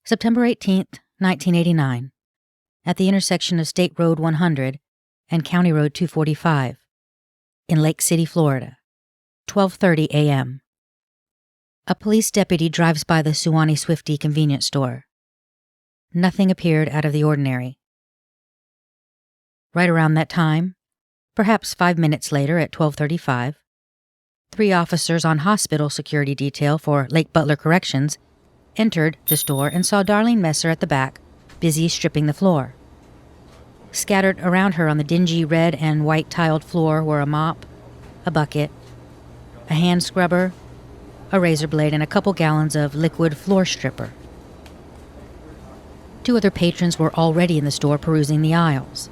September 18th, 1989, at the intersection of State Road 100 and County Road 245 in Lake City, Florida, 12:30 a.m. A police deputy drives by the Suwannee Swifty convenience store. Nothing appeared out of the ordinary. Right around that time, perhaps 5 minutes later at 12:35, 3 officers on hospital security detail for Lake Butler Corrections entered the store and saw Darlene Messer at the back, busy stripping the floor. Scattered around her on the dingy red and white tiled floor were a mop, a bucket, a hand scrubber, a razor blade, and a couple gallons of liquid floor stripper. 2 other patrons were already in the store perusing the aisles.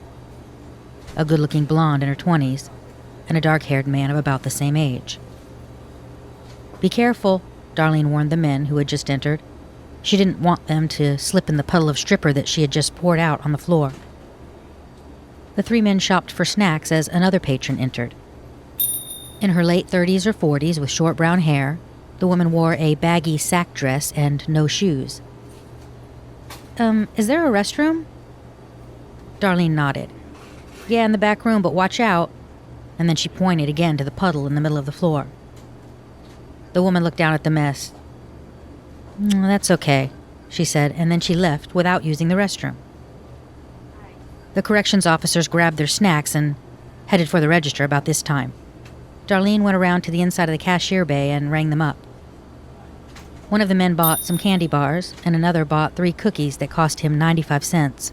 A good-looking blonde in her 20s and a dark-haired man of about the same age. "Be careful," Darlene warned the men who had just entered. She didn't want them to slip in the puddle of stripper that she had just poured out on the floor. The 3 men shopped for snacks as another patron entered. In her late 30s or 40s with short brown hair, the woman wore a baggy sack dress and no shoes. Is there a restroom?" Darlene nodded. "Yeah, in the back room, but watch out." And then she pointed again to the puddle in the middle of the floor. The woman looked down at the mess. "That's okay," she said, and then she left without using the restroom. The corrections officers grabbed their snacks and headed for the register about this time. Darlene went around to the inside of the cashier bay and rang them up. One of the men bought some candy bars, and another bought 3 cookies that cost him 95 cents.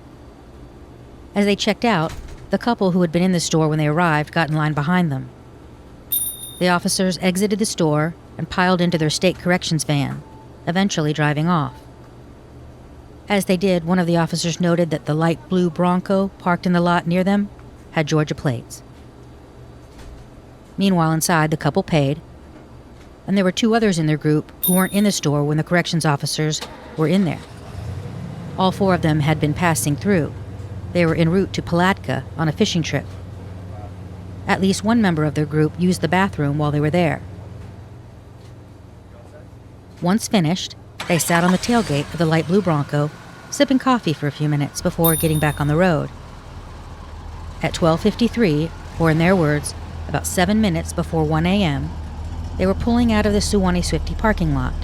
As they checked out, the couple who had been in the store when they arrived got in line behind them. The officers exited the store and piled into their state corrections van, eventually driving off. As they did, one of the officers noted that the light blue Bronco parked in the lot near them had Georgia plates. Meanwhile, inside, the couple paid, and there were 2 others in their group who weren't in the store when the corrections officers were in there. All 4 of them had been passing through. They were en route to Palatka on a fishing trip. At least one member of their group used the bathroom while they were there. Once finished, they sat on the tailgate of the light blue Bronco, sipping coffee for a few minutes before getting back on the road. At 12:53, or in their words, about 7 minutes before 1 a.m., they were pulling out of the Suwannee Swifty parking lot.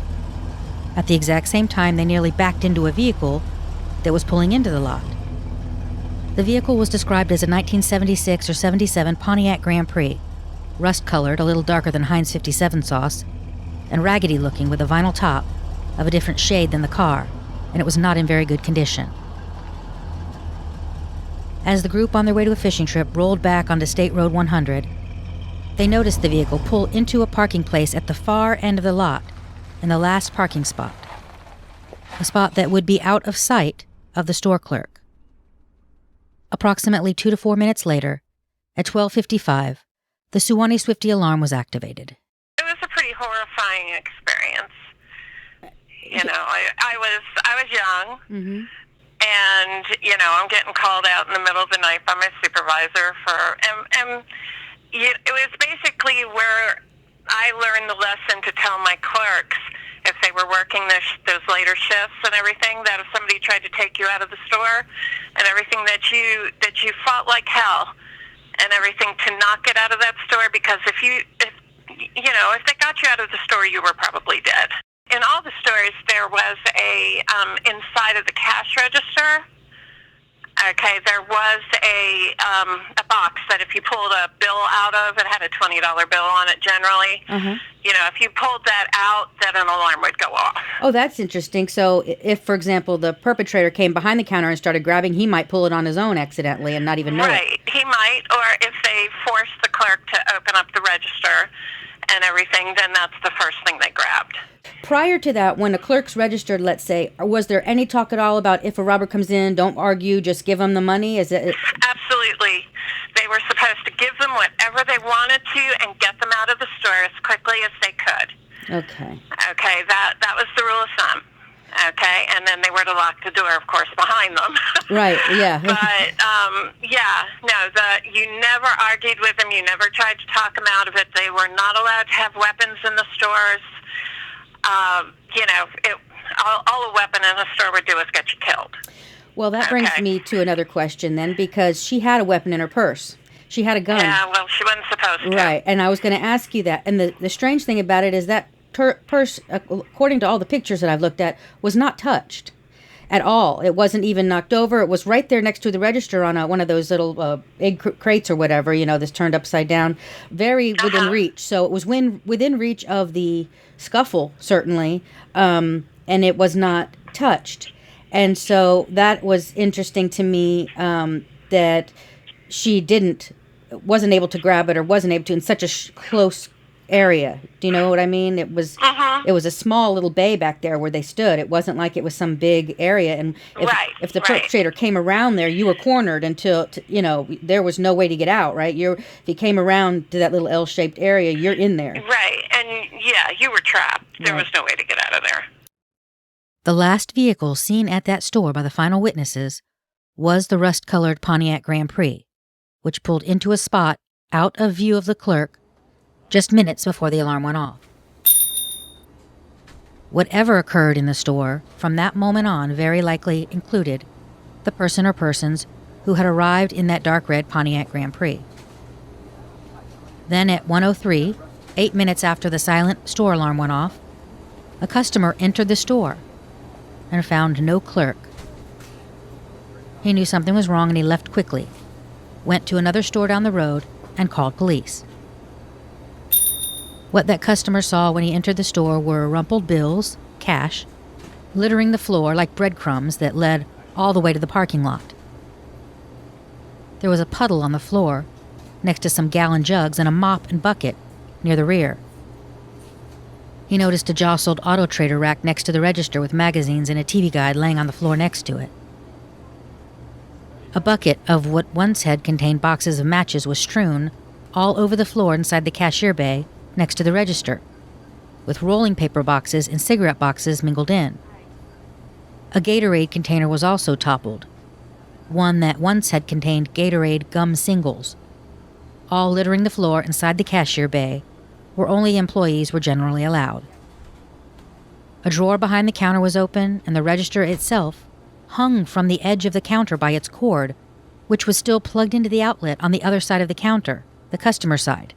At the exact same time, they nearly backed into a vehicle that was pulling into the lot. The vehicle was described as a 1976 or 77 Pontiac Grand Prix, rust-colored, a little darker than Heinz 57 sauce, and raggedy-looking with a vinyl top of a different shade than the car, and it was not in very good condition. As the group on their way to a fishing trip rolled back onto State Road 100, they noticed the vehicle pull into a parking place at the far end of the lot, in the last parking spot, a spot that would be out of sight of the store clerk. Approximately 2 to 4 minutes later, at 12:55, the Suwannee Swifty alarm was activated. It was a pretty horrifying experience. You know, I was young, and I'm getting called out in the middle of the night by my supervisor and it was basically where I learned the lesson to tell my clerks if they were working those later shifts and everything, that if somebody tried to take you out of the store and everything, that you fought like hell and everything to not get out of that store, because if they got you out of the store, you were probably dead. In all the stores, there was inside of the cash register, okay, there was a box that if you pulled a bill out of, it had a $20 bill on it generally. If you pulled that out, then an alarm would go off. Oh, that's interesting. So if, for example, the perpetrator came behind the counter and started grabbing, he might pull it on his own accidentally and not even know it. Right, he might, or if they forced the clerk to open up the register and everything, then that's the first thing they grabbed. Prior to that, when the clerks registered, let's say, was there any talk at all about if a robber comes in, don't argue, just give them the money? Absolutely. They were supposed to give them whatever they wanted to and get them out of the store as quickly as they could. Okay. Okay, that was the rule of thumb. Okay, and then they were to lock the door, of course, behind them. Right, yeah. But, you never argued with them. You never tried to talk them out of it. They were not allowed to have weapons in the stores. all a weapon in a store would do is get you killed. Well, that brings me to another question then, because she had a weapon in her purse. She had a gun. Yeah, well, she wasn't supposed to. Right, and I was going to ask you that. And the strange thing about it is that purse, according to all the pictures that I've looked at, was not touched at all. It wasn't even knocked over. It was right there next to the register on one of those little egg crates or whatever, that's turned upside down, very within reach. So it was within reach of the scuffle, certainly, and it was not touched. And so that was interesting to me, that she wasn't able to grab it, or wasn't able to in such a close area. Do you know what I mean? It was it was a small little bay back there where they stood. It wasn't like it was some big area. And if the perpetrator came around there, you were cornered until there was no way to get out. Right? If you came around to that little L-shaped area, you're in there. Right, and you were trapped. There was no way to get out of there. The last vehicle seen at that store by the final witnesses was the rust-colored Pontiac Grand Prix, which pulled into a spot out of view of the clerk just minutes before the alarm went off. Whatever occurred in the store from that moment on very likely included the person or persons who had arrived in that dark red Pontiac Grand Prix. Then at 1:03, 8 minutes after the silent store alarm went off, a customer entered the store and found no clerk. He knew something was wrong and he left quickly, went to another store down the road, and called police. What that customer saw when he entered the store were rumpled bills, cash, littering the floor like breadcrumbs that led all the way to the parking lot. There was a puddle on the floor next to some gallon jugs and a mop and bucket near the rear. He noticed a jostled auto trader rack next to the register with magazines and a TV guide laying on the floor next to it. A bucket of what once had contained boxes of matches was strewn all over the floor inside the cashier bay next to the register, with rolling paper boxes and cigarette boxes mingled in. A Gatorade container was also toppled, one that once had contained Gatorade gum singles, all littering the floor inside the cashier bay, where only employees were generally allowed. A drawer behind the counter was open, and the register itself hung from the edge of the counter by its cord, which was still plugged into the outlet on the other side of the counter, the customer side.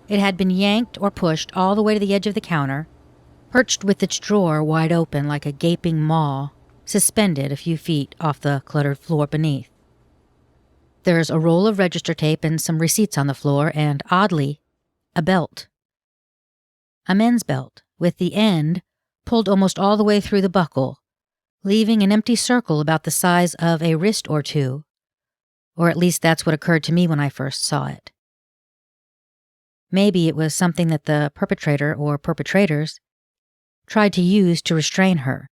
It had been yanked or pushed all the way to the edge of the counter, perched with its drawer wide open like a gaping maw, suspended a few feet off the cluttered floor beneath. There's a roll of register tape and some receipts on the floor, and, oddly, a belt. A men's belt, with the end pulled almost all the way through the buckle, leaving an empty circle about the size of a wrist or two, or at least that's what occurred to me when I first saw it. Maybe it was something that the perpetrator or perpetrators tried to use to restrain her.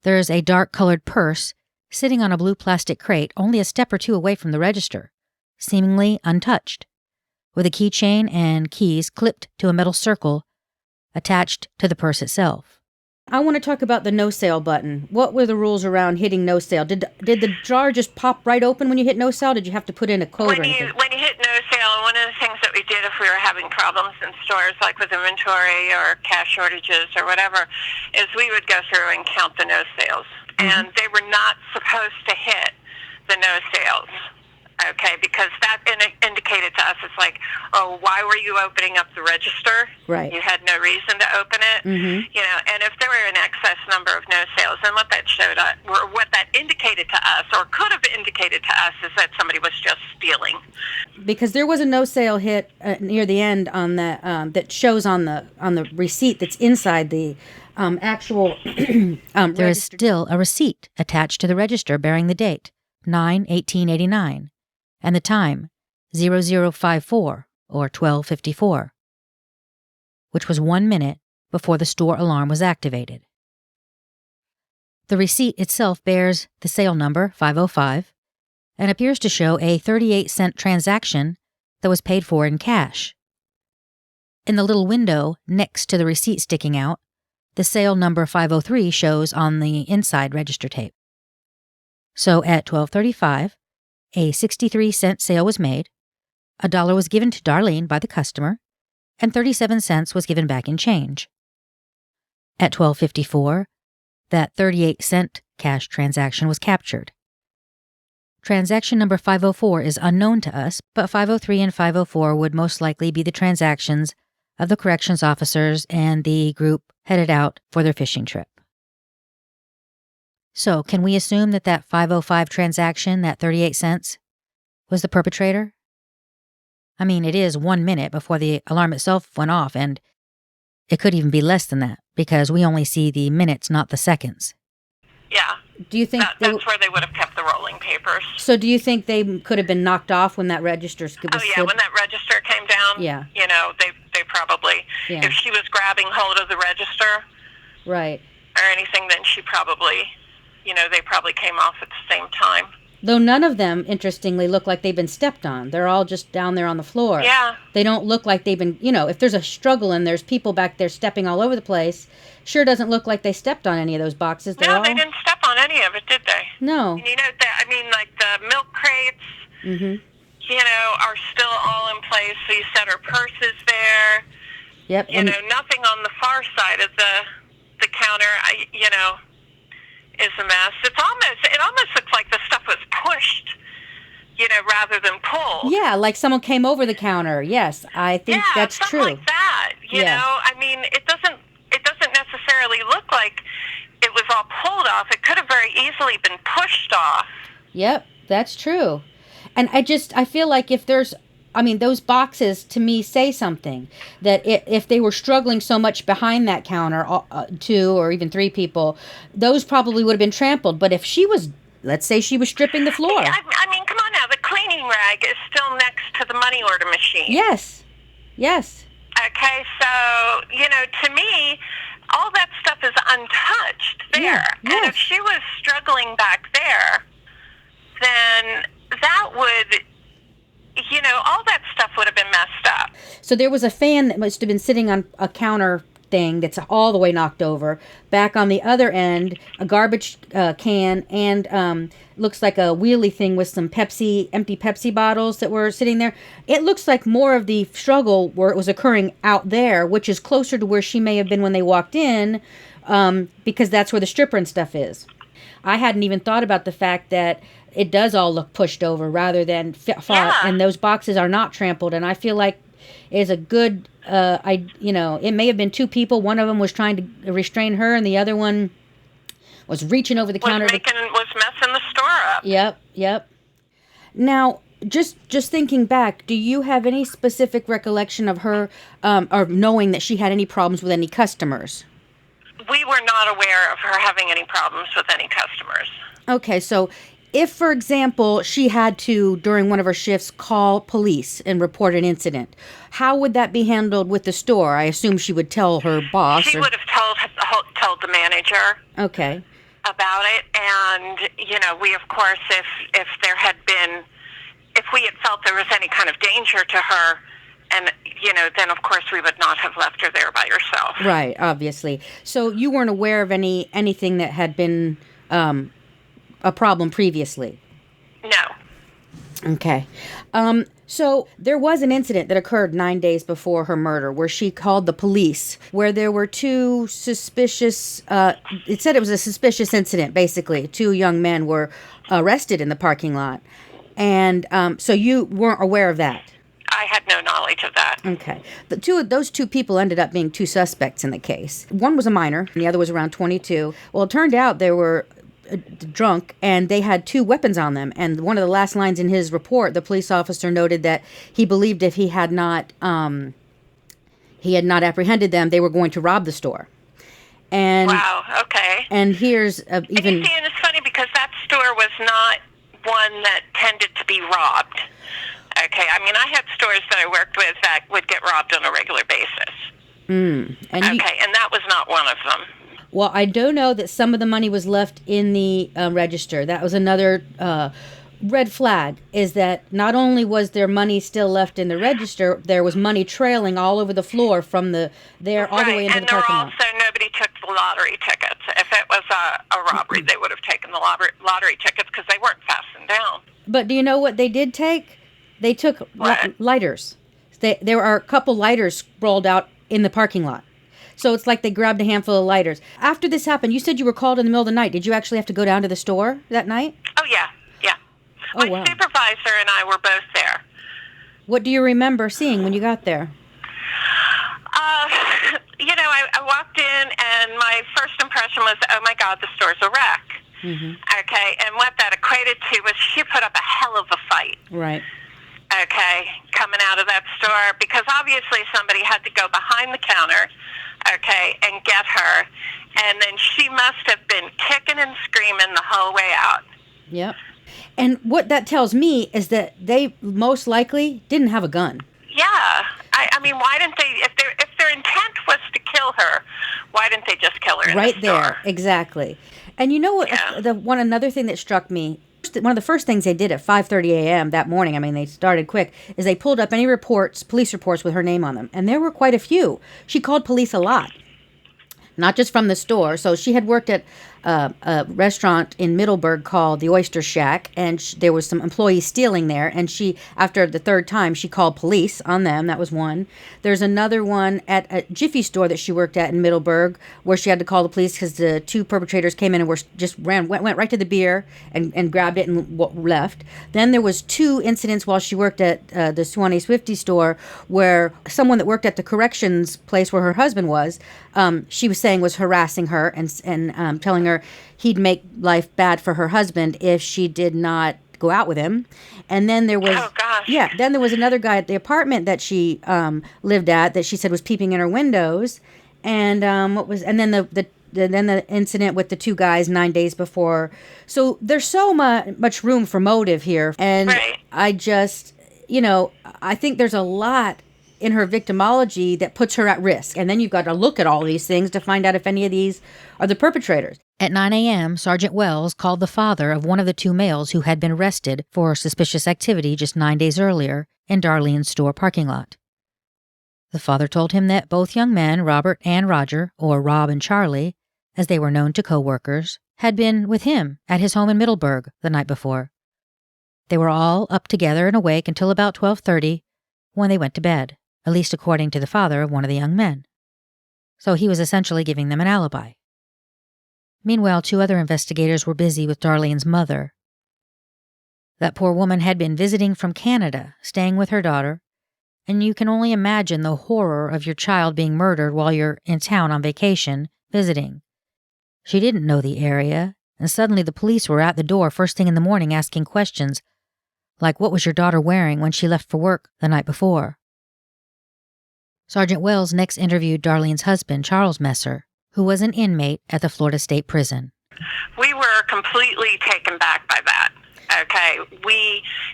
There's a dark-colored purse sitting on a blue plastic crate only a step or two away from the register, seemingly untouched, with a keychain and keys clipped to a metal circle attached to the purse itself. I want to talk about the no sale button. What were the rules around hitting no sale? Did the jar just pop right open when you hit no sale? Did you have to put in a code or anything? When you hit no sale, one of the things that we did if we were having problems in stores, like with inventory or cash shortages or whatever, is we would go through and count the no sales. And they were not supposed to hit the no sales. Okay, because that indicated to us, it's like, oh, why were you opening up the register? Right. You had no reason to open it. And if there were an excess number of no sales, then what that showed us, or what that indicated to us, or could have indicated to us, is that somebody was just stealing. Because there was a no sale hit near the end on the that shows on the receipt that's inside the actual. There is still a receipt attached to the register bearing the date 9/1889. And the time, 0054 or 12:54, which was 1 minute before the store alarm was activated. The receipt itself bears the sale number 505 and appears to show a 38-cent transaction that was paid for in cash. In the little window next to the receipt sticking out, the sale number 503 shows on the inside register tape. So at 12:35, a 63-cent sale was made, $1 was given to Darlene by the customer, and 37 cents was given back in change. At 12:54, that 38-cent cash transaction was captured. Transaction number 504 is unknown to us, but 503 and 504 would most likely be the transactions of the corrections officers and the group headed out for their fishing trip. So, can we assume that 505 transaction, that 38 cents, was the perpetrator? I mean, it is 1 minute before the alarm itself went off, and it could even be less than that, because we only see the minutes, not the seconds. Yeah. Do you think that's where they would have kept the rolling papers? So do you think they could have been knocked off when that register was when that register came down? Yeah. You know, they probably, if she was grabbing hold of the register, right, or anything, then she probably, they probably came off at the same time. Though none of them, interestingly, look like they've been stepped on. They're all just down there on the floor. Yeah. They don't look like they've been, if there's a struggle and there's people back there stepping all over the place, sure doesn't look like they stepped on any of those boxes. They didn't step on any of it, did they? No. And like the milk crates, are still all in place. So you said her purse is there. Yep. Nothing on the far side of the counter, is a mess. It almost looks like the stuff was pushed, rather than pulled. Yeah, like someone came over the counter. Yes, I think that's true. Yeah, something like that. You know, it doesn't necessarily look like it was all pulled off. It could have very easily been pushed off. Yep, that's true. And I feel like if there's, those boxes to me say something, that if they were struggling so much behind that counter, 2 or even 3 people, those probably would have been trampled. But if she was, let's say she was stripping the floor. Come on now, the cleaning rag is still next to the money order machine. Yes. Okay, so, to me, all that stuff is untouched there. Yeah, yes. And if she was struggling back there, then that would, all that stuff would have been messed up. So there was a fan that must have been sitting on a counter thing that's all the way knocked over. Back on the other end, a garbage can and looks like a wheelie thing with some empty Pepsi bottles that were sitting there. It looks like more of the struggle where it was occurring out there, which is closer to where she may have been when they walked in, because that's where the stripper and stuff is. I hadn't even thought about the fact that it does all look pushed over rather than far, and those boxes are not trampled. And I feel like it's a good, it may have been 2 people. One of them was trying to restrain her, and the other one was reaching over the counter. Was messing the store up. Yep. Now, just thinking back, do you have any specific recollection of her, or knowing that she had any problems with any customers? We were not aware of her having any problems with any customers. Okay, so if, for example, she had to, during one of her shifts, call police and report an incident, how would that be handled with the store? I assume she would tell her boss. She would have told the manager. Okay. About it, and, we, of course, if we had felt there was any kind of danger to her, and, then, of course, we would not have left her there by herself. Right, obviously. So you weren't aware of anything that had been a problem previously? No. Okay. So there was an incident that occurred 9 days before her murder where she called the police, where there were 2 suspicious, it said it was a suspicious incident, basically. 2 young men were arrested in the parking lot. And so you weren't aware of that? I had no knowledge of that. Okay. Those 2 people ended up being 2 suspects in the case. One was a minor, and the other was around 22. Well, it turned out they were drunk, and they had 2 weapons on them. And one of the last lines in his report, the police officer noted that he believed if he had not apprehended them, they were going to rob the store. And wow. Okay. And here's even. And you see, and it's funny because that store was not one that tended to be robbed. Okay. I had stores that I worked with that would get robbed on a regular basis. And that was not one of them. Well, I do know that some of the money was left in the register. That was another red flag, is that not only was there money still left in the register, there was money trailing all over the floor from all the way into the parking lot. And also nobody took the lottery tickets. If it was a robbery, they would have taken the lottery tickets because they weren't fastened down. But do you know what they did take? They took lighters. There are a couple lighters rolled out in the parking lot. So it's like they grabbed a handful of lighters. After this happened, you said you were called in the middle of the night. Did you actually have to go down to the store that night? Oh, yeah. Oh, My wow. supervisor and I were both there. What do you remember seeing when you got there? I walked in, and my first impression was, oh, my God, the store's a wreck. Mm-hmm. Okay, and what that equated to was she put up a hell of a fight. Right. Okay, coming out of that store, because obviously somebody had to go behind the counter, okay, and get her, and then she must have been kicking and screaming the whole way out. Yep. And what that tells me is that they most likely didn't have a gun. Yeah, I mean, why didn't they? If their intent was to kill her, why didn't they just kill her in Right the store? there, exactly. And you know what? Yeah. Another thing that struck me. One of the first things they did at 5:30 a.m. that morning, I mean, they started quick, is they pulled up any police reports with her name on them. And there were quite a few. She called police a lot, not just from the store. So she had worked at a restaurant in Middleburg called the Oyster Shack, and there was some employees stealing there. And she, after the third time, she called police on them. That was one. There's another one at a Jiffy store that she worked at in Middleburg, where she had to call the police because the two perpetrators came in and went right to the beer and grabbed it and left. Then there was 2 incidents while she worked at the Suwannee Swifty store, where someone that worked at the corrections place where her husband was, she was saying was harassing her and telling her he'd make life bad for her husband if she did not go out with him. And then there was then there was another guy at the apartment that she lived at that she said was peeping in her windows. And then the incident with the 2 guys 9 days before. So there's so much room for motive here. And Right. I just, I think there's a lot in her victimology that puts her at risk. And then you've got to look at all these things to find out if any of these are the perpetrators. At 9 a.m., Sergeant Wells called the father of one of the 2 males who had been arrested for suspicious activity just 9 days earlier in Darlene's store parking lot. The father told him that both young men, Robert and Roger, or Rob and Charlie, as they were known to co-workers, had been with him at his home in Middleburg the night before. They were all up together and awake until about 12:30 when they went to bed, at least according to the father of one of the young men. So he was essentially giving them an alibi. Meanwhile, 2 other investigators were busy with Darlene's mother. That poor woman had been visiting from Canada, staying with her daughter, and you can only imagine the horror of your child being murdered while you're in town on vacation, visiting. She didn't know the area, and suddenly the police were at the door first thing in the morning asking questions, like what was your daughter wearing when she left for work the night before? Sergeant Wells next interviewed Darlene's husband, Charles Messer, who was an inmate at the Florida State Prison. We were completely taken back by that. Okay,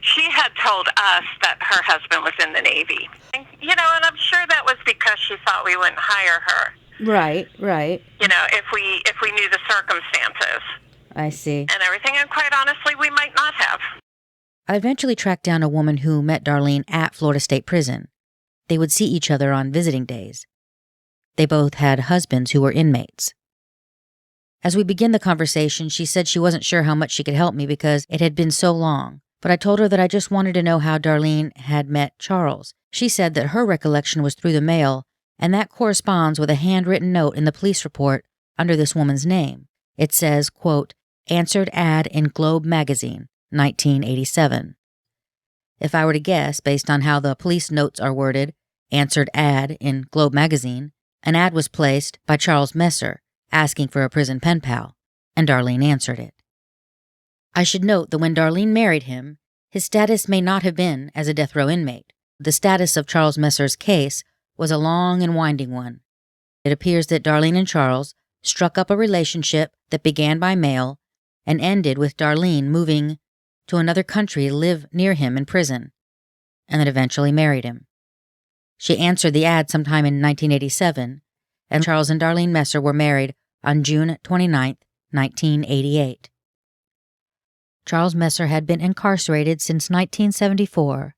she had told us that her husband was in the Navy. And I'm sure that was because she thought we wouldn't hire her. Right. If we knew the circumstances. I see. And everything, and quite honestly, we might not have. I eventually tracked down a woman who met Darlene at Florida State Prison. They would see each other on visiting days. They both had husbands who were inmates. As we began the conversation, she said she wasn't sure how much she could help me because it had been so long, but I told her that I just wanted to know how Darlene had met Charles. She said that her recollection was through the mail, and that corresponds with a handwritten note in the police report under this woman's name. It says, quote, "Answered ad in Globe Magazine, 1987. If I were to guess, based on how the police notes are worded, answered ad in Globe Magazine, an ad was placed by Charles Messer asking for a prison pen pal, and Darlene answered it. I should note that when Darlene married him, his status may not have been as a death row inmate. The status of Charles Messer's case was a long and winding one. It appears that Darlene and Charles struck up a relationship that began by mail and ended with Darlene moving to another country to live near him in prison, and that eventually married him. She answered the ad sometime in 1987, and Charles and Darlene Messer were married on June 29, 1988. Charles Messer had been incarcerated since 1974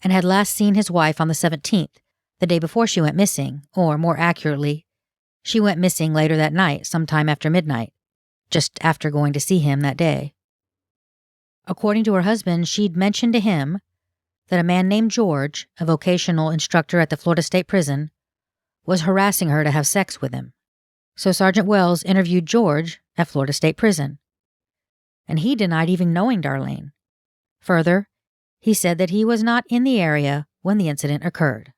and had last seen his wife on the 17th, the day before she went missing, or more accurately, she went missing later that night, sometime after midnight, just after going to see him that day. According to her husband, she'd mentioned to him that a man named George, a vocational instructor at the Florida State Prison, was harassing her to have sex with him. So Sergeant Wells interviewed George at Florida State Prison, and he denied even knowing Darlene. Further, he said that he was not in the area when the incident occurred.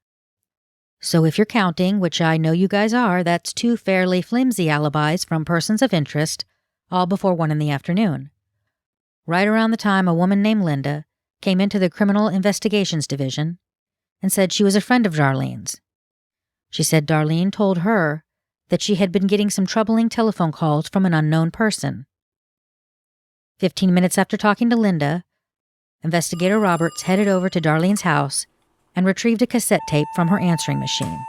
So if you're counting, which I know you guys are, that's 2 fairly flimsy alibis from persons of interest, all before 1 in the afternoon. Right around the time a woman named Linda came into the Criminal Investigations Division and said she was a friend of Darlene's. She said Darlene told her that she had been getting some troubling telephone calls from an unknown person. 15 minutes after talking to Linda, Investigator Roberts headed over to Darlene's house and retrieved a cassette tape from her answering machine.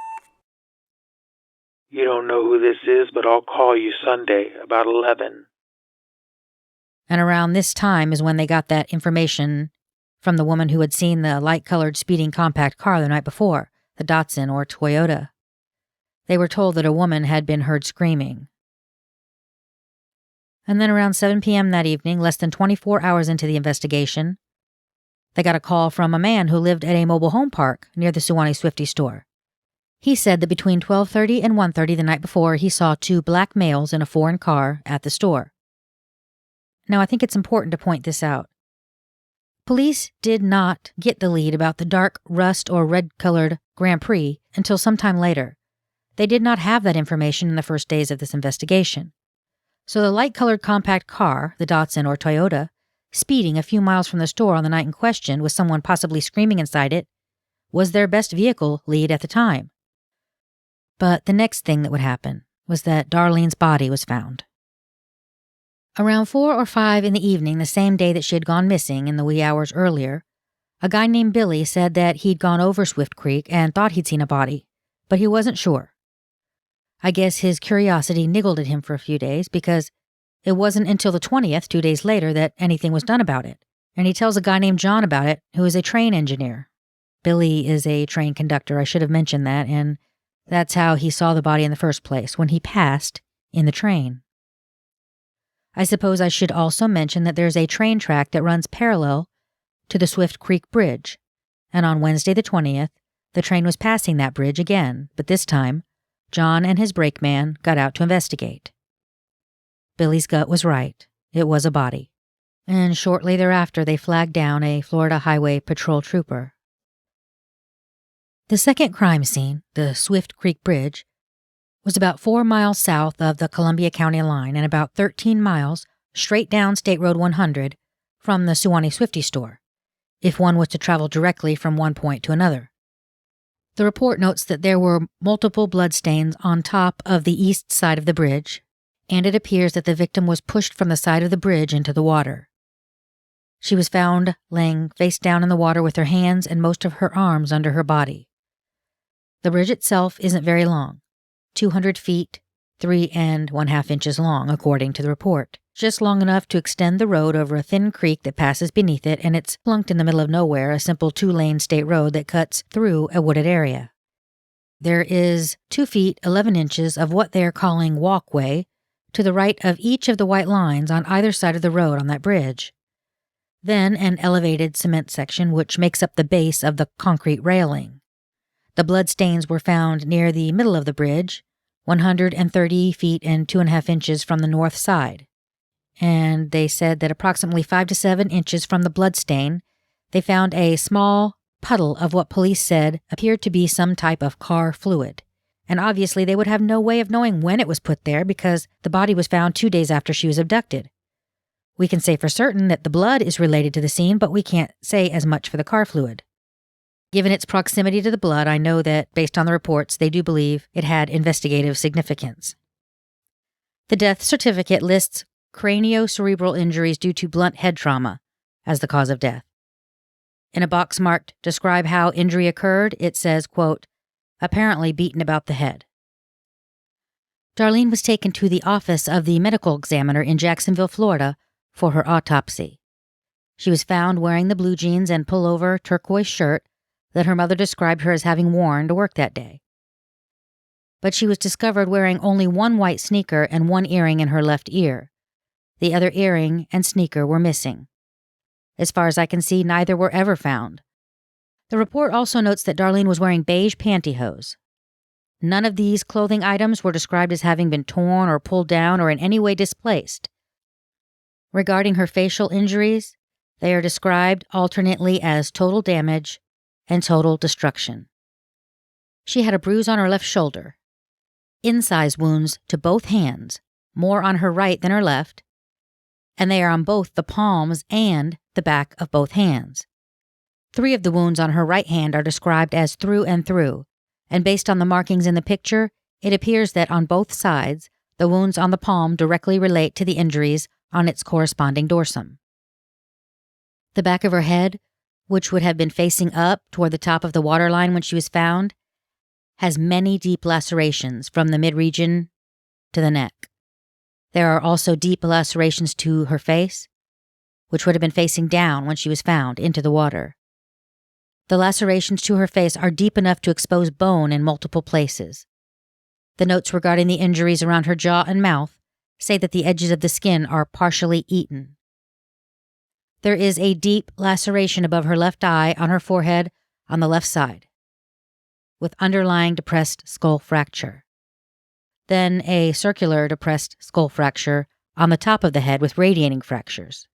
"You don't know who this is, but I'll call you Sunday, about 11. And around this time is when they got that information from the woman who had seen the light-colored speeding compact car the night before, the Datsun or Toyota. They were told that a woman had been heard screaming. And then around 7 p.m. that evening, less than 24 hours into the investigation, they got a call from a man who lived at a mobile home park near the Suwannee Swifty store. He said that between 12:30 and 1:30 the night before, he saw 2 black males in a foreign car at the store. Now, I think it's important to point this out. Police did not get the lead about the dark rust or red-colored Grand Prix until sometime later. They did not have that information in the first days of this investigation. So the light-colored compact car, the Datsun or Toyota, speeding a few miles from the store on the night in question with someone possibly screaming inside it, was their best vehicle lead at the time. But the next thing that would happen was that Darlene's body was found. Around 4 or 5 in the evening, the same day that she had gone missing in the wee hours earlier, a guy named Billy said that he'd gone over Swift Creek and thought he'd seen a body, but he wasn't sure. I guess his curiosity niggled at him for a few days because it wasn't until the 20th, 2 days later, that anything was done about it. And he tells a guy named John about it, who is a train engineer. Billy is a train conductor, I should have mentioned that, and that's how he saw the body in the first place, when he passed in the train. I suppose I should also mention that there's a train track that runs parallel to the Swift Creek Bridge, and on Wednesday the 20th, the train was passing that bridge again, but this time, John and his brakeman got out to investigate. Billy's gut was right. It was a body. And shortly thereafter, they flagged down a Florida Highway Patrol trooper. The second crime scene, the Swift Creek Bridge, was about 4 miles south of the Columbia County line and about 13 miles straight down State Road 100 from the Suwannee Swifty store, if one was to travel directly from one point to another. The report notes that there were multiple bloodstains on top of the east side of the bridge, and it appears that the victim was pushed from the side of the bridge into the water. She was found laying face down in the water with her hands and most of her arms under her body. The bridge itself isn't very long, 200 feet, 3 1/2 inches long, according to the report. Just long enough to extend the road over a thin creek that passes beneath it, and it's plunked in the middle of nowhere, a simple 2-lane state road that cuts through a wooded area. There is 2 feet, 11 inches of what they're calling walkway to the right of each of the white lines on either side of the road on that bridge. Then an elevated cement section which makes up the base of the concrete railing. The bloodstains were found near the middle of the bridge, 130 feet and 2.5 inches from the north side. And they said that approximately 5 to 7 inches from the bloodstain, they found a small puddle of what police said appeared to be some type of car fluid. And obviously they would have no way of knowing when it was put there because the body was found 2 days after she was abducted. We can say for certain that the blood is related to the scene, but we can't say as much for the car fluid. Given its proximity to the blood, I know that, based on the reports, they do believe it had investigative significance. The death certificate lists craniocerebral injuries due to blunt head trauma as the cause of death. In a box marked "Describe how injury occurred," it says, quote, "apparently beaten about the head." Darlene was taken to the office of the medical examiner in Jacksonville, Florida, for her autopsy. She was found wearing the blue jeans and pullover turquoise shirt that her mother described her as having worn to work that day. But she was discovered wearing only one white sneaker and one earring in her left ear. The other earring and sneaker were missing. As far as I can see, neither were ever found. The report also notes that Darlene was wearing beige pantyhose. None of these clothing items were described as having been torn or pulled down or in any way displaced. Regarding her facial injuries, they are described alternately as total damage and total destruction. She had a bruise on her left shoulder, incise wounds to both hands, more on her right than her left, and they are on both the palms and the back of both hands. 3 of the wounds on her right hand are described as through and through, and based on the markings in the picture, it appears that on both sides, the wounds on the palm directly relate to the injuries on its corresponding dorsum. The back of her head, which would have been facing up toward the top of the waterline when she was found, has many deep lacerations from the mid-region to the neck. There are also deep lacerations to her face, which would have been facing down when she was found into the water. The lacerations to her face are deep enough to expose bone in multiple places. The notes regarding the injuries around her jaw and mouth say that the edges of the skin are partially eaten. There is a deep laceration above her left eye on her forehead on the left side, with underlying depressed skull fracture. Then a circular depressed skull fracture on the top of the head with radiating fractures.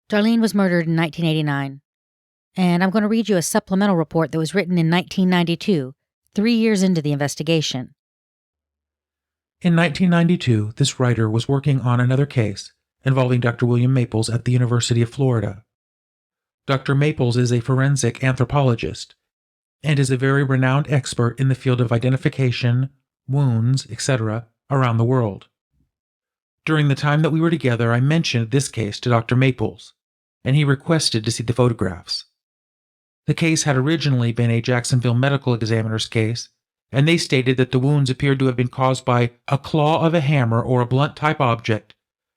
Darlene was murdered in 1989, and I'm going to read you a supplemental report that was written in 1992, 3 years into the investigation. In 1992, this writer was working on another case involving Dr. William Maples at the University of Florida. Dr. Maples is a forensic anthropologist and is a very renowned expert in the field of identification, wounds, etc., around the world. During the time that we were together, I mentioned this case to Dr. Maples, and he requested to see the photographs. The case had originally been a Jacksonville medical examiner's case, and they stated that the wounds appeared to have been caused by a claw of a hammer or a blunt-type object,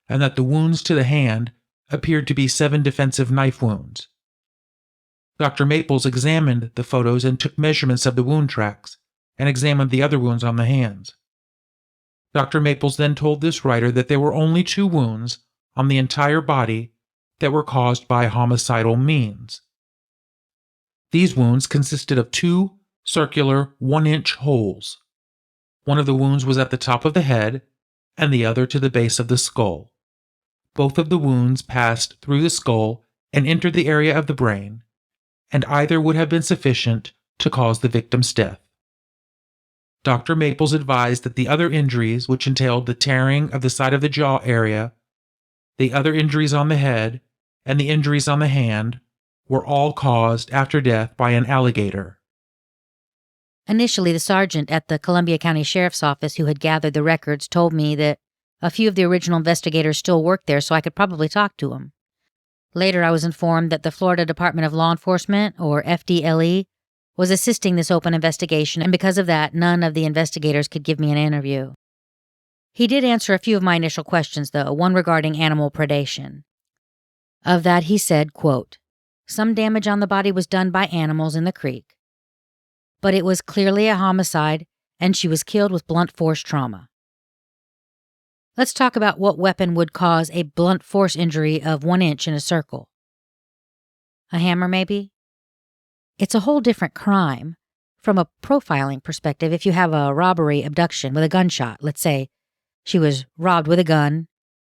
and that the wounds to the hand appeared to be 7 defensive knife wounds. Dr. Maples examined the photos and took measurements of the wound tracks, and examined the other wounds on the hands. Dr. Maples then told this writer that there were only 2 wounds on the entire body that were caused by homicidal means. These wounds consisted of 2 circular 1-inch holes. One of the wounds was at the top of the head, and the other to the base of the skull. Both of the wounds passed through the skull and entered the area of the brain, and either would have been sufficient to cause the victim's death. Dr. Maples advised that the other injuries, which entailed the tearing of the side of the jaw area, the other injuries on the head, and the injuries on the hand, were all caused after death by an alligator. Initially, the sergeant at the Columbia County Sheriff's Office who had gathered the records told me that a few of the original investigators still worked there, so I could probably talk to them. Later, I was informed that the Florida Department of Law Enforcement, or FDLE, was assisting this open investigation, and because of that, none of the investigators could give me an interview. He did answer a few of my initial questions, though, one regarding animal predation. Of that, he said, quote, "Some damage on the body was done by animals in the creek, but it was clearly a homicide, and she was killed with blunt force trauma." Let's talk about what weapon would cause a blunt force injury of 1 inch in a circle. A hammer, maybe? It's a whole different crime. From a profiling perspective, if you have a robbery abduction with a gunshot, let's say she was robbed with a gun,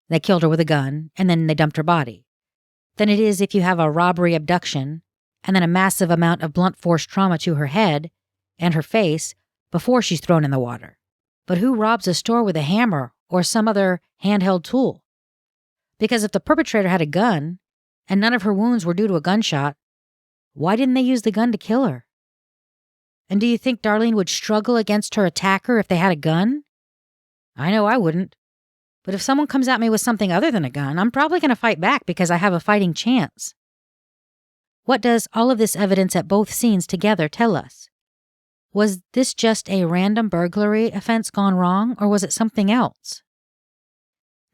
they killed her with a gun, and then they dumped her body, than it is if you have a robbery abduction and then a massive amount of blunt force trauma to her head and her face before she's thrown in the water. But who robs a store with a hammer or some other handheld tool? Because if the perpetrator had a gun and none of her wounds were due to a gunshot, why didn't they use the gun to kill her? And do you think Darlene would struggle against her attacker if they had a gun? I know I wouldn't. But if someone comes at me with something other than a gun, I'm probably going to fight back because I have a fighting chance. What does all of this evidence at both scenes together tell us? Was this just a random burglary offense gone wrong, or was it something else?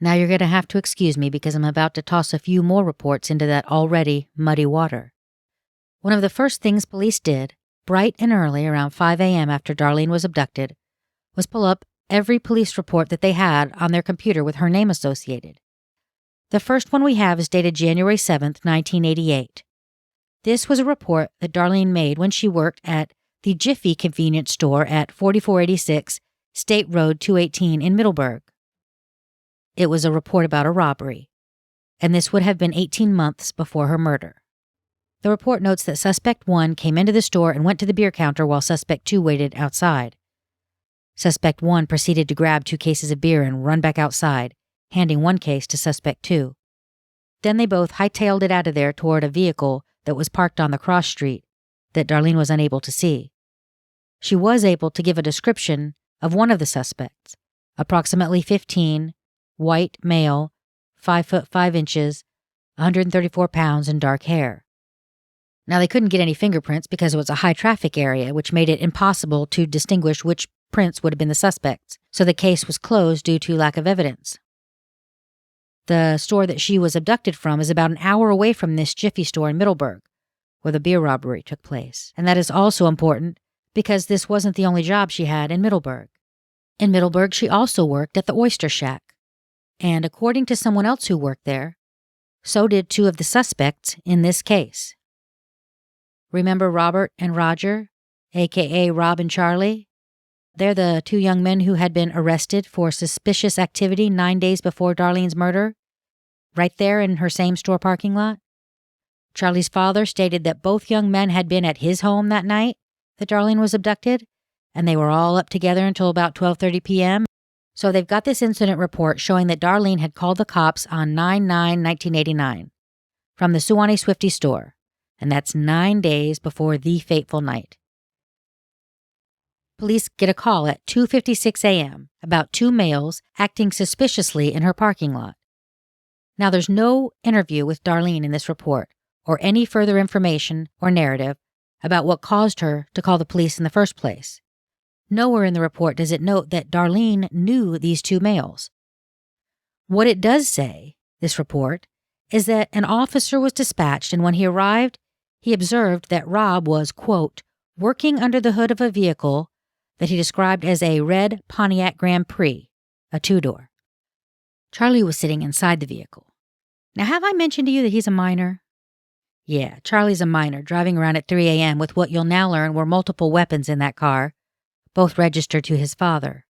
Now you're going to have to excuse me because I'm about to toss a few more reports into that already muddy water. One of the first things police did, bright and early around 5 a.m. after Darlene was abducted, was pull up every police report that they had on their computer with her name associated. The first one we have is dated January 7th, 1988. This was a report that Darlene made when she worked at the Jiffy convenience store at 4486 State Road 218 in Middleburg. It was a report about a robbery, and this would have been 18 months before her murder. The report notes that Suspect 1 came into the store and went to the beer counter while Suspect 2 waited outside. Suspect 1 proceeded to grab 2 cases of beer and run back outside, handing 1 case to Suspect 2. Then they both hightailed it out of there toward a vehicle that was parked on the cross street that Darlene was unable to see. She was able to give a description of one of the suspects, approximately 15, white male, 5 foot 5 inches, 134 pounds, and dark hair. Now, they couldn't get any fingerprints because it was a high-traffic area, which made it impossible to distinguish which prints would have been the suspects, so the case was closed due to lack of evidence. The store that she was abducted from is about an hour away from this Jiffy store in Middleburg, where the beer robbery took place. And that is also important because this wasn't the only job she had in Middleburg. In Middleburg, she also worked at the Oyster Shack. And according to someone else who worked there, so did 2 of the suspects in this case. Remember Robert and Roger, a.k.a. Rob and Charlie? They're the 2 young men who had been arrested for suspicious activity 9 days before Darlene's murder, right there in her same store parking lot. Charlie's father stated that both young men had been at his home that night that Darlene was abducted, and they were all up together until about 12:30 p.m. So they've got this incident report showing that Darlene had called the cops on 9/9/1989 from the Suwannee Swifty store, and that's 9 days before the fateful night. Police get a call at 2:56 a.m. about 2 males acting suspiciously in her parking lot. Now, there's no interview with Darlene in this report, or any further information or narrative about what caused her to call the police in the first place. Nowhere in the report does it note that Darlene knew these 2 males. What it does say, this report, is that an officer was dispatched, and when he arrived, he observed that Rob was, quote, working under the hood of a vehicle that he described as a red Pontiac Grand Prix, a 2-door. Charlie was sitting inside the vehicle. Now, have I mentioned to you that he's a minor? Yeah, Charlie's a minor, driving around at 3 a.m. with what you'll now learn were multiple weapons in that car, both registered to his father.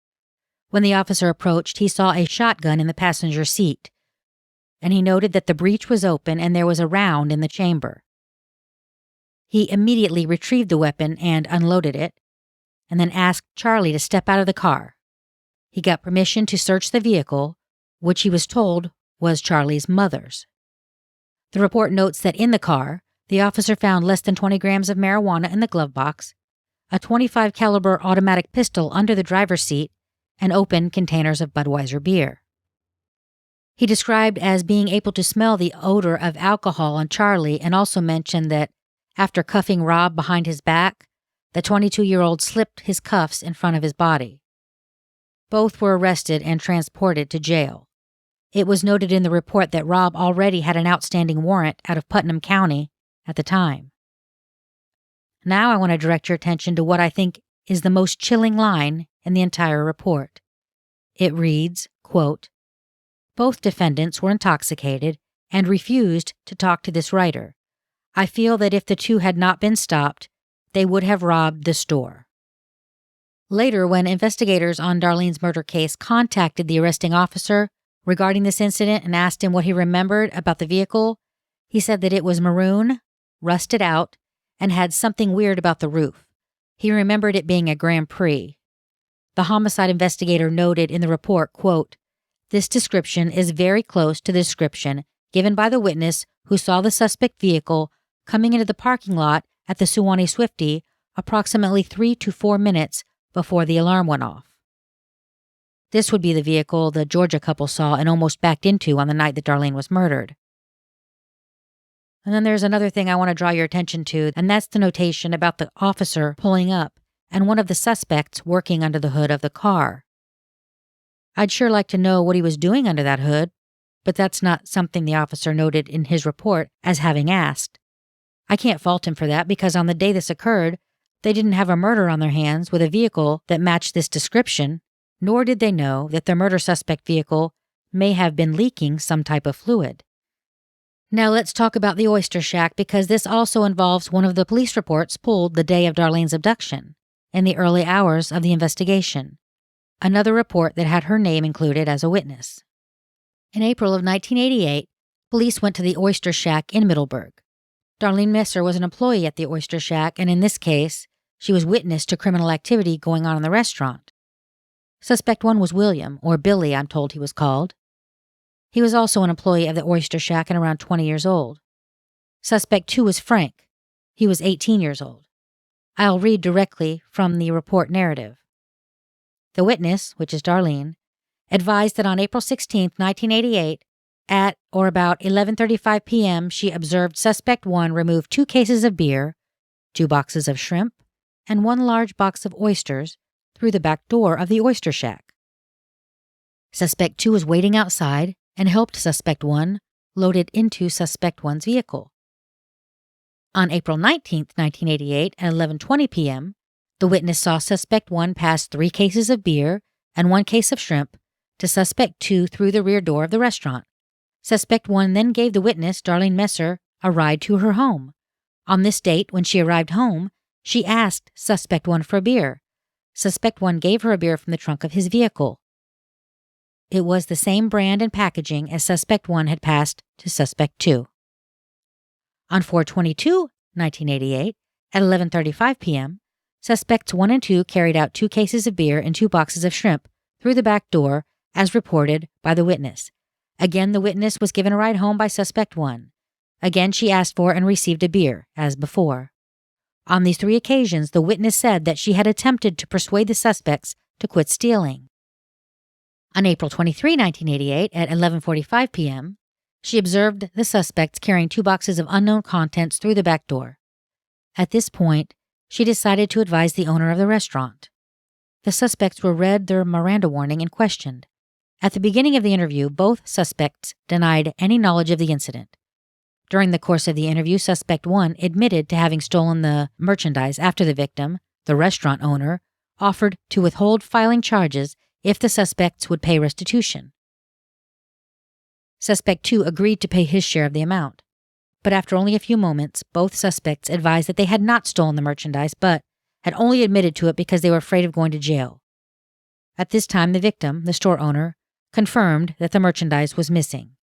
When the officer approached, he saw a shotgun in the passenger seat, and he noted that the breech was open and there was a round in the chamber. He immediately retrieved the weapon and unloaded it, and then asked Charlie to step out of the car. He got permission to search the vehicle, which he was told was Charlie's mother's. The report notes that in the car, the officer found less than 20 grams of marijuana in the glove box, a .25 caliber automatic pistol under the driver's seat, and open containers of Budweiser beer. He described as being able to smell the odor of alcohol on Charlie, and also mentioned that after cuffing Rob behind his back, the 22-year-old slipped his cuffs in front of his body. Both were arrested and transported to jail. It was noted in the report that Rob already had an outstanding warrant out of Putnam County at the time. Now I want to direct your attention to what I think is the most chilling line in the entire report. It reads, quote, both defendants were intoxicated and refused to talk to this writer. I feel that if the 2 had not been stopped, they would have robbed the store. Later, when investigators on Darlene's murder case contacted the arresting officer regarding this incident and asked him what he remembered about the vehicle, he said that it was maroon, rusted out, and had something weird about the roof. He remembered it being a Grand Prix. The homicide investigator noted in the report, quote, this description is very close to the description given by the witness who saw the suspect vehicle coming into the parking lot at the Suwannee Swifty approximately 3 to 4 minutes before the alarm went off. This would be the vehicle the Georgia couple saw and almost backed into on the night that Darlene was murdered. And then there's another thing I want to draw your attention to, and that's the notation about the officer pulling up and one of the suspects working under the hood of the car. I'd sure like to know what he was doing under that hood, but that's not something the officer noted in his report as having asked. I can't fault him for that because on the day this occurred, they didn't have a murder on their hands with a vehicle that matched this description, nor did they know that the murder suspect vehicle may have been leaking some type of fluid. Now let's talk about the oyster shack, because this also involves one of the police reports pulled the day of Darlene's abduction, in the early hours of the investigation. Another report that had her name included as a witness. In April of 1988, police went to the oyster shack in Middleburg. Darlene Messer was an employee at the oyster shack, and in this case, she was witness to criminal activity going on in the restaurant. Suspect 1 was William, or Billy, I'm told he was called. He was also an employee of the oyster shack and around 20 years old. Suspect 2 was Frank. He was 18 years old. I'll read directly from the report narrative. The witness, which is Darlene, advised that on April 16, 1988, at or about 11:35 p.m., she observed Suspect 1 remove 2 cases of beer, 2 boxes of shrimp, and 1 large box of oysters through the back door of the oyster shack. Suspect 2 was waiting outside and helped Suspect 1 load it into Suspect 1's vehicle. On April 19, 1988, at 11:20 p.m., the witness saw Suspect 1 pass 3 cases of beer and 1 case of shrimp to Suspect 2 through the rear door of the restaurant. Suspect 1 then gave the witness, Darlene Messer, a ride to her home. On this date, when she arrived home, she asked Suspect 1 for a beer. Suspect 1 gave her a beer from the trunk of his vehicle. It was the same brand and packaging as Suspect 1 had passed to Suspect 2. On 4/22/1988, at 11:35 p.m., Suspects 1 and 2 carried out 2 cases of beer and 2 boxes of shrimp through the back door, as reported by the witness. Again, the witness was given a ride home by Suspect 1. Again, she asked for and received a beer, as before. On these 3 occasions, the witness said that she had attempted to persuade the suspects to quit stealing. On April 23, 1988, at 11:45 p.m., she observed the suspects carrying 2 boxes of unknown contents through the back door. At this point, she decided to advise the owner of the restaurant. The suspects were read their Miranda warning and questioned. At the beginning of the interview, both suspects denied any knowledge of the incident. During the course of the interview, Suspect 1 admitted to having stolen the merchandise after the victim, the restaurant owner, offered to withhold filing charges if the suspects would pay restitution. Suspect 2 agreed to pay his share of the amount. But after only a few moments, both suspects advised that they had not stolen the merchandise, but had only admitted to it because they were afraid of going to jail. At this time, the victim, the store owner, confirmed that the merchandise was missing.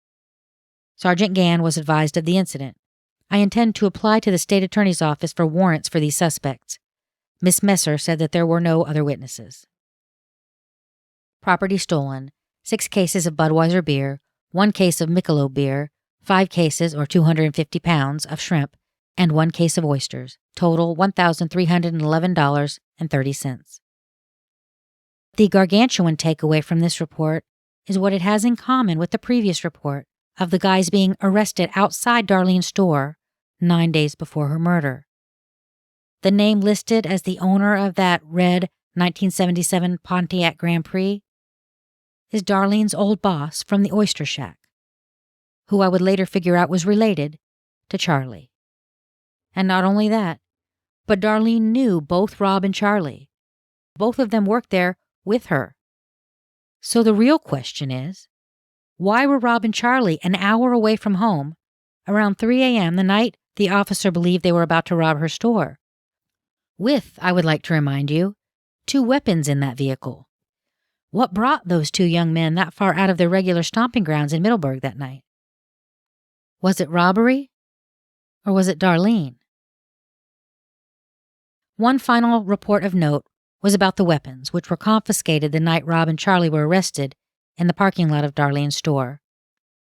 Sergeant Gann was advised of the incident. I intend to apply to the state attorney's office for warrants for these suspects. Miss Messer said that there were no other witnesses. Property stolen: 6 cases of Budweiser beer, 1 case of Michelob beer, 5 cases or 250 pounds of shrimp, and 1 case of oysters. Total $1,311.30. The gargantuan takeaway from this report is what it has in common with the previous report of the guys being arrested outside Darlene's store 9 days before her murder. The name listed as the owner of that red 1977 Pontiac Grand Prix is Darlene's old boss from the oyster shack, who I would later figure out was related to Charlie. And not only that, but Darlene knew both Rob and Charlie. Both of them worked there with her. So the real question is, why were Rob and Charlie an hour away from home around 3 a.m. the night the officer believed they were about to rob her store? With, I would like to remind you, 2 weapons in that vehicle. What brought those 2 young men that far out of their regular stomping grounds in Middleburg that night? Was it robbery? Or was it Darlene? One final report of note was about the weapons, which were confiscated the night Rob and Charlie were arrested in the parking lot of Darlene's store.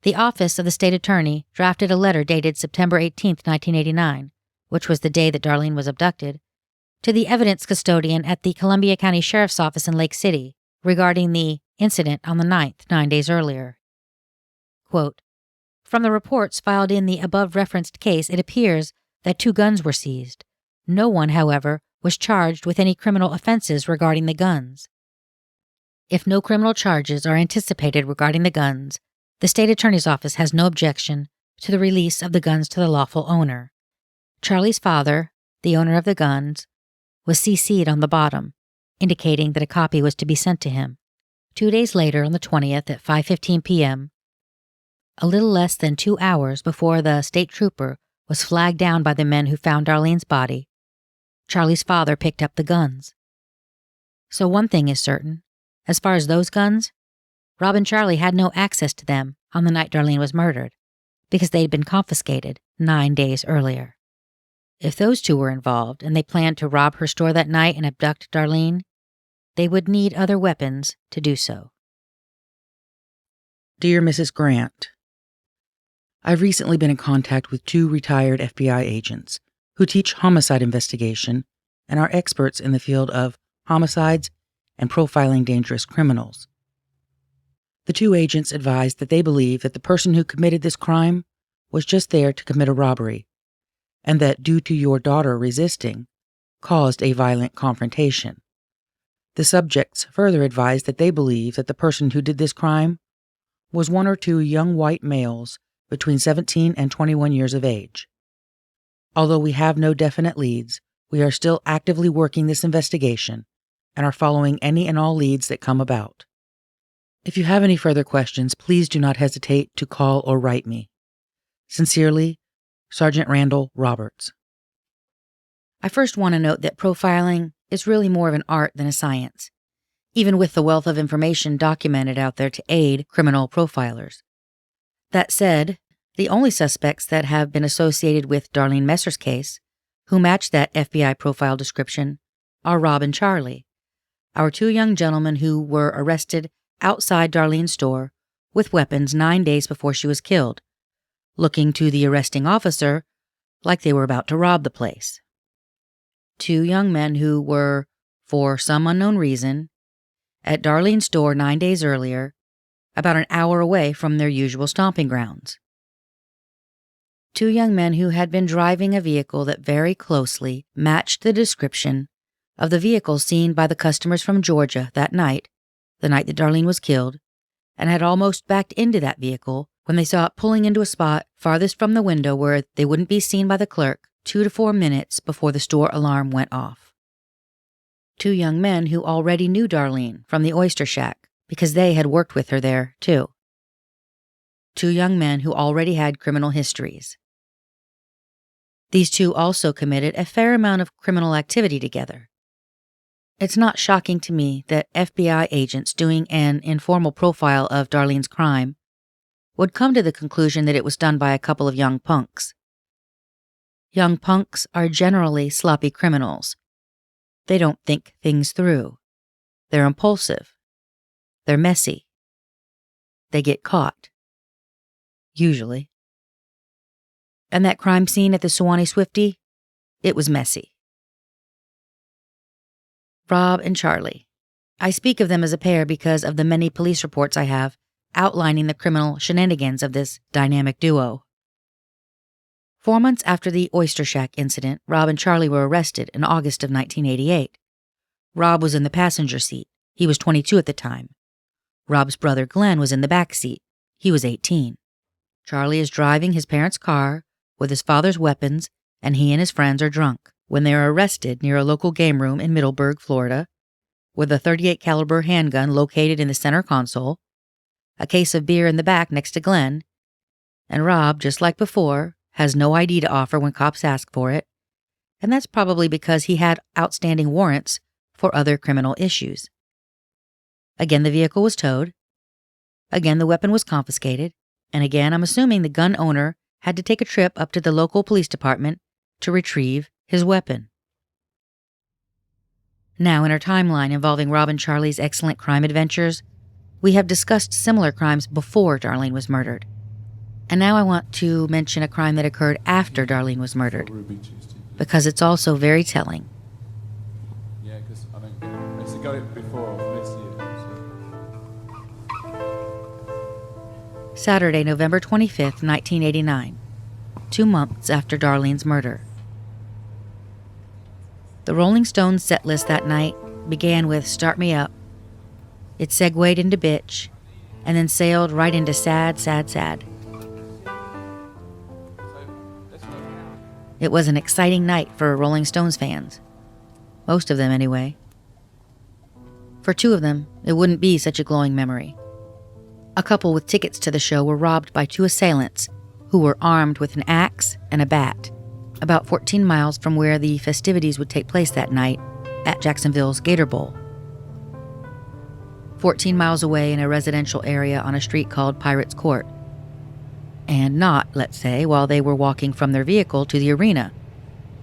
The office of the state attorney drafted a letter dated September 18, 1989, which was the day that Darlene was abducted, to the evidence custodian at the Columbia County Sheriff's Office in Lake City regarding the incident on the 9th, 9 days earlier. Quote, "From the reports filed in the above-referenced case, it appears that 2 guns were seized. No one, however, was charged with any criminal offenses regarding the guns. If no criminal charges are anticipated regarding the guns, the state attorney's office has no objection to the release of the guns to the lawful owner. Charlie's father, the owner of the guns, was CC'd on the bottom, indicating that a copy was to be sent to him. 2 days later, on the 20th at 5:15 p.m., a little less than 2 hours before the state trooper was flagged down by the men who found Darlene's body, Charlie's father picked up the guns. So one thing is certain. As far as those guns, Rob and Charlie had no access to them on the night Darlene was murdered, because they'd been confiscated 9 days earlier. If those two were involved and they planned to rob her store that night and abduct Darlene, they would need other weapons to do so. Dear Mrs. Grant, I've recently been in contact with 2 retired FBI agents who teach homicide investigation and are experts in the field of homicides and profiling dangerous criminals. The 2 agents advised that they believe that the person who committed this crime was just there to commit a robbery, and that due to your daughter resisting, caused a violent confrontation. The subjects further advised that they believe that the person who did this crime was 1 or 2 young white males between 17 and 21 years of age. Although we have no definite leads, we are still actively working this investigation and are following any and all leads that come about. If you have any further questions, please do not hesitate to call or write me. Sincerely, Sergeant Randall Roberts. I first want to note that profiling is really more of an art than a science, even with the wealth of information documented out there to aid criminal profilers. That said, the only suspects that have been associated with Darlene Messer's case, who match that FBI profile description, are Rob and Charlie, our 2 young gentlemen who were arrested outside Darlene's store with weapons 9 days before she was killed, looking to the arresting officer like they were about to rob the place. 2 young men who were, for some unknown reason, at Darlene's store 9 days earlier, about an hour away from their usual stomping grounds. 2 young men who had been driving a vehicle that very closely matched the description of the vehicle seen by the customers from Georgia that night, the night that Darlene was killed, and had almost backed into that vehicle when they saw it pulling into a spot farthest from the window where they wouldn't be seen by the clerk 2 to 4 minutes before the store alarm went off. 2 young men who already knew Darlene from the Oyster Shack because they had worked with her there, too. 2 young men who already had criminal histories. These 2 also committed a fair amount of criminal activity together. It's not shocking to me that FBI agents doing an informal profile of Darlene's crime would come to the conclusion that it was done by a couple of young punks. Young punks are generally sloppy criminals. They don't think things through. They're impulsive. They're messy. They get caught. Usually. And that crime scene at the Suwannee Swifty, it was messy. Rob and Charlie. I speak of them as a pair because of the many police reports I have outlining the criminal shenanigans of this dynamic duo. 4 months after the Oyster Shack incident, Rob and Charlie were arrested in August of 1988. Rob was in the passenger seat. He was 22 at the time. Rob's brother Glenn was in the back seat. He was 18. Charlie is driving his parents' car with his father's weapons, and he and his friends are drunk when they are arrested near a local game room in Middleburg, Florida, with a .38 caliber handgun located in the center console, a case of beer in the back next to Glenn, and Rob, just like before, has no ID to offer when cops ask for it, and that's probably because he had outstanding warrants for other criminal issues. Again, the vehicle was towed. Again, the weapon was confiscated, and again, I'm assuming the gun owner had to take a trip up to the local police department to retrieve his weapon. Now, in our timeline involving Rob and Charlie's excellent crime adventures, we have discussed similar crimes before Darlene was murdered. And now I want to mention a crime that occurred after Darlene was murdered, because it's also very telling. Yeah, because I actually got it before this year. Saturday, November 25th, 1989, 2 months after Darlene's murder. The Rolling Stones set list that night began with Start Me Up. It segued into Bitch, and then sailed right into Sad, Sad, Sad. It was an exciting night for Rolling Stones fans. Most of them, anyway. For 2 of them, it wouldn't be such a glowing memory. A couple with tickets to the show were robbed by two assailants who were armed with an axe and a bat, about 14 miles from where the festivities would take place that night at Jacksonville's Gator Bowl. 14 miles away in a residential area on a street called Pirates Court. And not, let's say, while they were walking from their vehicle to the arena,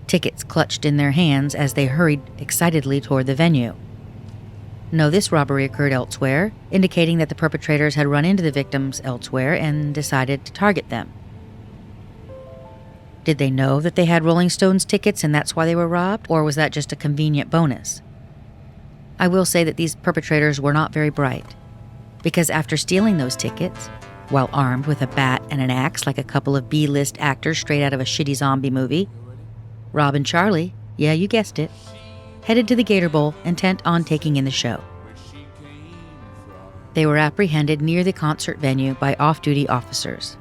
tickets clutched in their hands as they hurried excitedly toward the venue. No, this robbery occurred elsewhere, indicating that the perpetrators had run into the victims elsewhere and decided to target them. Did they know that they had Rolling Stones tickets and that's why they were robbed, or was that just a convenient bonus? I will say that these perpetrators were not very bright, because after stealing those tickets, while armed with a bat and an axe like a couple of B-list actors straight out of a shitty zombie movie, Rob and Charlie, yeah, you guessed it, headed to the Gator Bowl intent on taking in the show. They were apprehended near the concert venue by off-duty officers.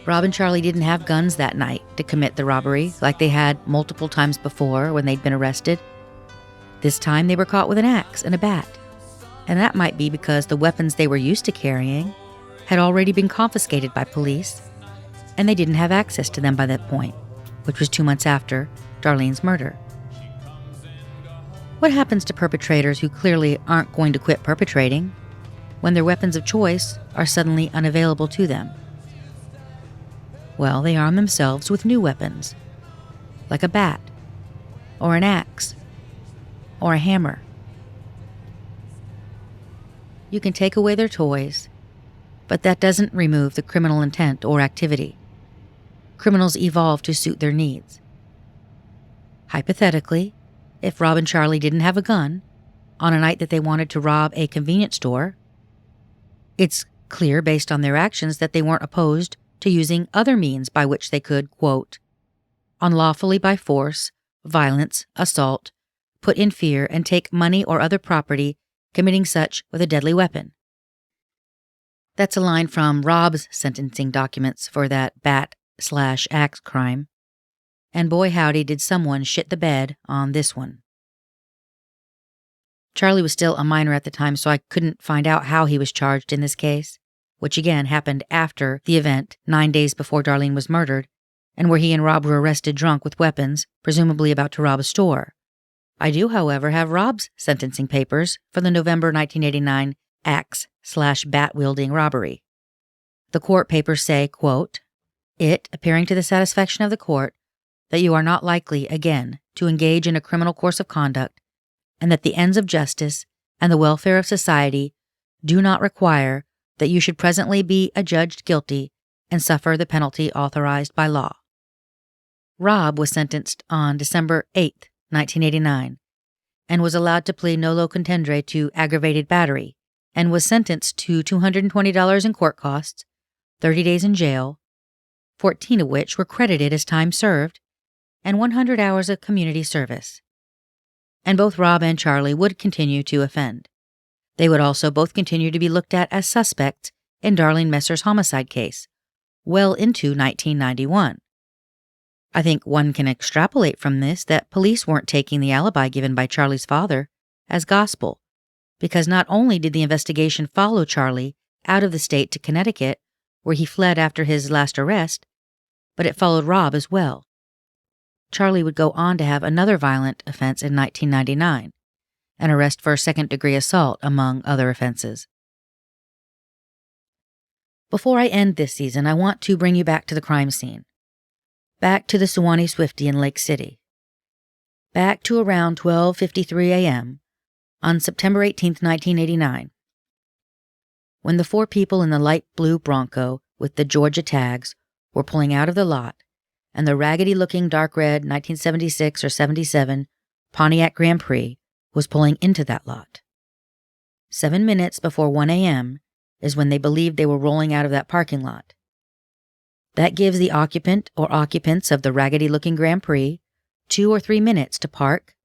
Rob and Charlie didn't have guns that night to commit the robbery like they had multiple times before when they'd been arrested. This time they were caught with an axe and a bat, and that might be because the weapons they were used to carrying had already been confiscated by police, and they didn't have access to them by that point, which was 2 months after Darlene's murder. What happens to perpetrators who clearly aren't going to quit perpetrating when their weapons of choice are suddenly unavailable to them? Well, they arm themselves with new weapons, like a bat, or an axe, or a hammer. You can take away their toys, but that doesn't remove the criminal intent or activity. Criminals evolve to suit their needs. Hypothetically, if Rob and Charlie didn't have a gun on a night that they wanted to rob a convenience store, it's clear based on their actions that they weren't opposed to using other means by which they could, quote, unlawfully by force, violence, assault, put in fear, and take money or other property, committing such with a deadly weapon. That's a line from Rob's sentencing documents for that bat/axe crime. And boy howdy did someone shit the bed on this one. Charlie was still a minor at the time, so I couldn't find out how he was charged in this case, which again happened after the event 9 days before Darlene was murdered, and where he and Rob were arrested drunk with weapons, presumably about to rob a store. I do, however, have Rob's sentencing papers for the November 1989 axe/bat-wielding robbery. The court papers say, quote, it appearing to the satisfaction of the court that you are not likely again to engage in a criminal course of conduct, and that the ends of justice and the welfare of society do not require that you should presently be adjudged guilty and suffer the penalty authorized by law. Rob was sentenced on December 8, 1989, and was allowed to plead nolo contendere to aggravated battery, and was sentenced to $220 in court costs, 30 days in jail, 14 of which were credited as time served, and 100 hours of community service. And both Rob and Charlie would continue to offend. They would also both continue to be looked at as suspects in Darlene Messer's homicide case, well into 1991. I think one can extrapolate from this that police weren't taking the alibi given by Charlie's father as gospel, because not only did the investigation follow Charlie out of the state to Connecticut, where he fled after his last arrest, but it followed Rob as well. Charlie would go on to have another violent offense in 1999, an arrest for second-degree assault, among other offenses. Before I end this season, I want to bring you back to the crime scene. Back to the Suwannee Swifty in Lake City. Back to around 12:53 a.m. on September 18, 1989, when the four people in the light blue Bronco with the Georgia tags were pulling out of the lot, and the raggedy-looking dark red 1976 or 77 Pontiac Grand Prix was pulling into that lot. 7 minutes before 1 a.m. is when they believed they were rolling out of that parking lot. That gives the occupant or occupants of the raggedy-looking Grand Prix 2 or 3 minutes to park,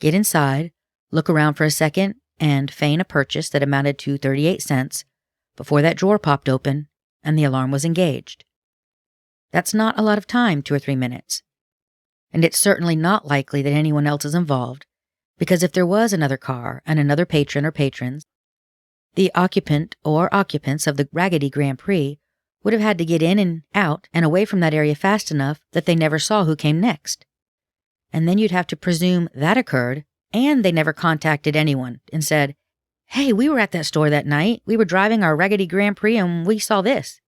get inside, look around for a second, and feign a purchase that amounted to 38 cents before that drawer popped open and the alarm was engaged. That's not a lot of time, 2 or 3 minutes. And it's certainly not likely that anyone else is involved, because if there was another car and another patron or patrons, The occupant or occupants of the Raggedy Grand Prix would have had to get in and out and away from that area fast enough that they never saw who came next. And then you'd have to presume that occurred, and they never contacted anyone and said, "Hey, we were at that store that night. We were driving our Raggedy Grand Prix and we saw this."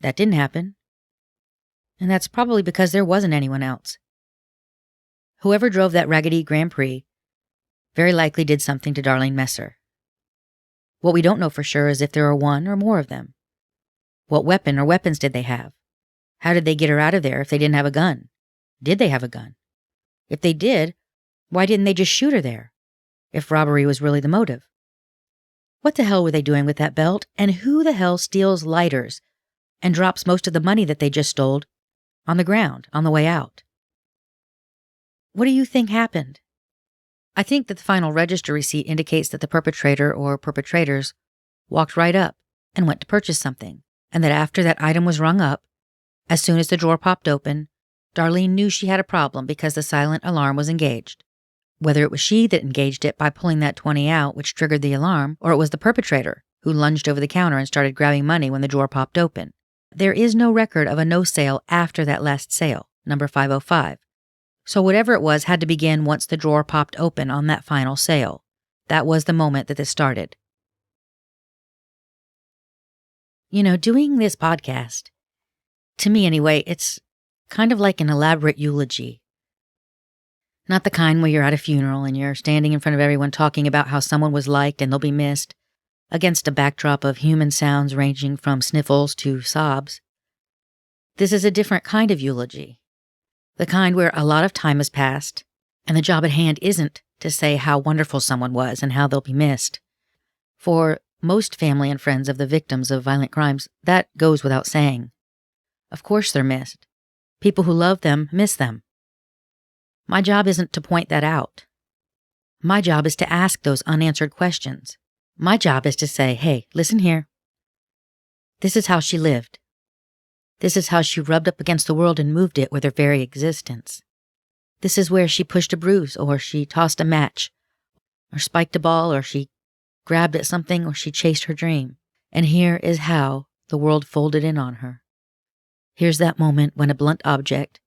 That didn't happen. And that's probably because there wasn't anyone else. Whoever drove that Raggedy Grand Prix very likely did something to Darlene Messer. What we don't know for sure is if there are one or more of them. What weapon or weapons did they have? How did they get her out of there if they didn't have a gun? Did they have a gun? If they did, why didn't they just shoot her there? If robbery was really the motive. What the hell were they doing with that belt? And who the hell steals lighters and drops most of the money that they just stole on the ground on the way out? What do you think happened? I think that the final register receipt indicates that the perpetrator or perpetrators walked right up and went to purchase something, and that after that item was rung up, as soon as the drawer popped open, Darlene knew she had a problem because the silent alarm was engaged. Whether it was she that engaged it by pulling that 20 out, which triggered the alarm, or it was the perpetrator who lunged over the counter and started grabbing money when the drawer popped open. There is no record of a no sale after that last sale, number 505. So whatever it was had to begin once the drawer popped open on that final sale. That was the moment that this started. You know, doing this podcast, to me anyway, it's kind of like an elaborate eulogy. Not the kind where you're at a funeral and you're standing in front of everyone talking about how someone was liked and they'll be missed, against a backdrop of human sounds ranging from sniffles to sobs. This is a different kind of eulogy. The kind where a lot of time has passed, and the job at hand isn't to say how wonderful someone was and how they'll be missed. For most family and friends of the victims of violent crimes, that goes without saying. Of course they're missed. People who love them miss them. My job isn't to point that out. My job is to ask those unanswered questions. My job is to say, hey, listen here. This is how she lived. This is how she rubbed up against the world and moved it with her very existence. This is where she pushed a bruise, or she tossed a match, or spiked a ball, or she grabbed at something, or she chased her dream. And here is how the world folded in on her. Here's that moment when a blunt object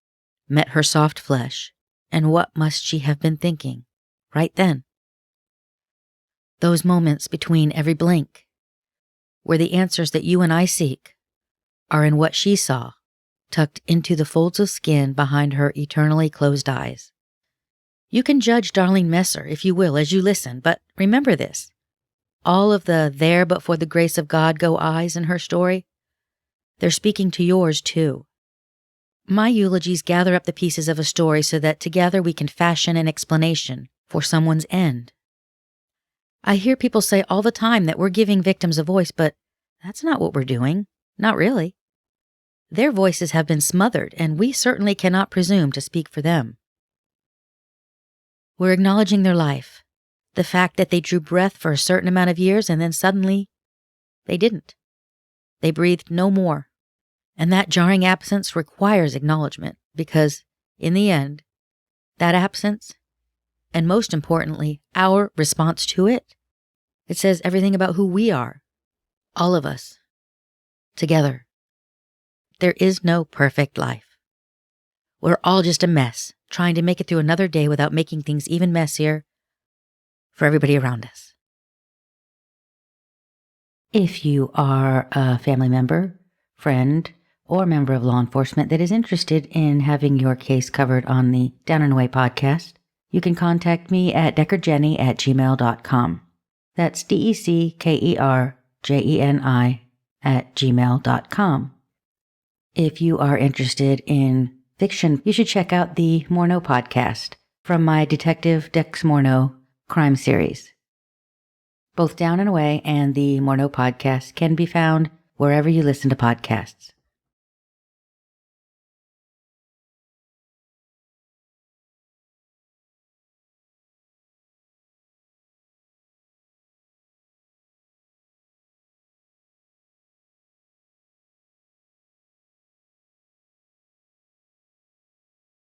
met her soft flesh, and what must she have been thinking right then? Those moments between every blink, where the answers that you and I seek are in what she saw, tucked into the folds of skin behind her eternally closed eyes. You can judge Darlene Messer, if you will, as you listen, but remember this. All of the there but for the grace of God go eyes in her story, they're speaking to yours too. My eulogies gather up the pieces of a story so that together we can fashion an explanation for someone's end. I hear people say all the time that we're giving victims a voice, but that's not what we're doing. Not really. Their voices have been smothered, and we certainly cannot presume to speak for them. We're acknowledging their life, the fact that they drew breath for a certain amount of years and then suddenly they didn't. They breathed no more. And that jarring absence requires acknowledgement because, in the end, that absence, and most importantly, our response to it, it says everything about who we are, all of us, together. There is no perfect life. We're all just a mess, trying to make it through another day without making things even messier for everybody around us. If you are a family member, friend, or member of law enforcement that is interested in having your case covered on the Down and Away podcast, you can contact me at deckerjenny@gmail.com. That's DECKERJENI@gmail.com. If you are interested in fiction, you should check out the Morneau podcast from my Detective Dex Morneau crime series. Both Down and Away and the Morneau podcast can be found wherever you listen to podcasts.